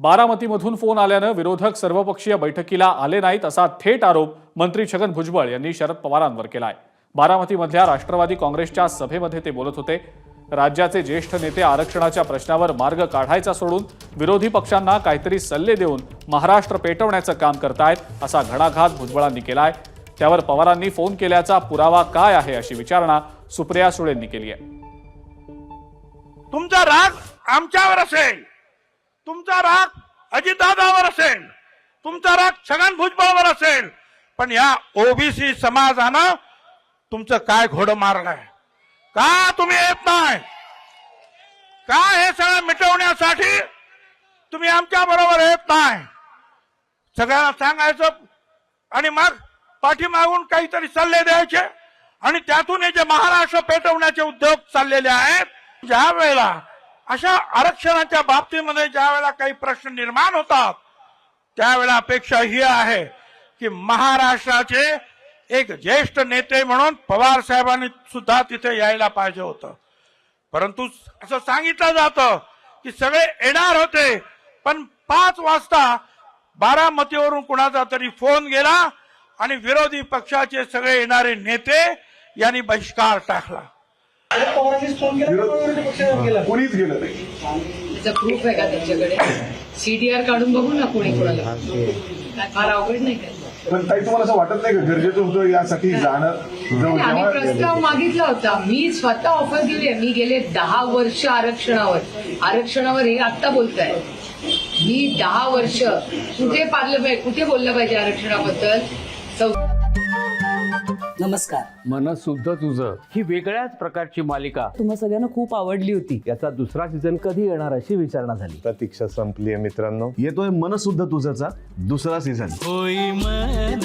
बारामतीमधून phone आल्यानं विरोधक सर्वपक्षीय बैठकीला आले नाहीत असा थेट आरोप मंत्री छगन भुजबळ यांनी शरद पवारांवर केलाय। बारामतीमधल्या राष्ट्रवादी काँग्रेसच्या सभेमध्ये ते बोलत होते। राज्याचे ज्येष्ठ नेते आरक्षणाच्या प्रश्नावर मार्ग काढायचा सोडून विरोधी पक्षांना काहीतरी सल्ले देऊन महाराष्ट्र पेटवण्याचं काम करतायत असा घणाघात भुजबळांनी केलाय। त्यावर पवारांनी फोन केल्याचा पुरावा काय आहे अशी विचारणा सुप्रिया सुळेंनी केली आहे। तुमचा राग आमच्यावर असेल, तुमचा राग अजितदादावर असेल, तुमचा राग छगन भुजबळावर असेल, पण या ओबीसी समाजानं तुमचं काय घोडं मारलंय? का तुम्ही येत नाही? का हे सगळं मिटवण्यासाठी तुम्ही आमच्या बरोबर येत नाही? सगळ्यांना सांगायचं आणि मग पाठीमागून काहीतरी सल्ले द्यायचे आणि त्यातून हे जे महाराष्ट्र पेटवण्याचे उद्योग चाललेले आहेत, ज्या वेळेला अशा आरक्षणाच्या बाबतीमध्ये ज्या वेळेला काही प्रश्न निर्माण होतात त्यावेळेला अपेक्षा ही आहे की महाराष्ट्राचे एक ज्येष्ठ नेते म्हणून पवार साहेबांनी सुद्धा तिथे यायला पाहिजे होतं। परंतु असं सांगितलं जातं की सगळे येणार होते, पण 5 वाजता बारामतीवरून कुणाचा तरी फोन गेला आणि विरोधी पक्षाचे सगळे येणारे नेते यांनी बहिष्कार टाकला। कोणीच गेलं नाही। त्याचा प्रूफ आहे का त्यांच्याकडे? सीडीआर काढून बघू ना कोणी कोणाला। फार अवघड नाही काय? पण ताई तुम्हाला असं वाटत नाही का गरजेचं होतं यासाठी जाणं? आम्ही प्रस्ताव मागितला होता, मी स्वतः ऑफर दिली आहे। मी गेले 10 वर्ष आरक्षणावर हे आत्ता बोलताय। मी 10 वर्ष कुठे कुठे बोललं पाहिजे आरक्षणाबद्दल? नमस्कार। मन शुद्ध तुझं ही वेगळ्याच प्रकारची मालिका तुम्हा सगळ्यांना खूप आवडली होती। याचा दुसरा सीझन कधी येणार अशी विचारणा झाली। प्रतीक्षा संपली आहे मित्रांनो। येतोय मन शुद्ध तुझंचा दुसरा सीझन। होई मन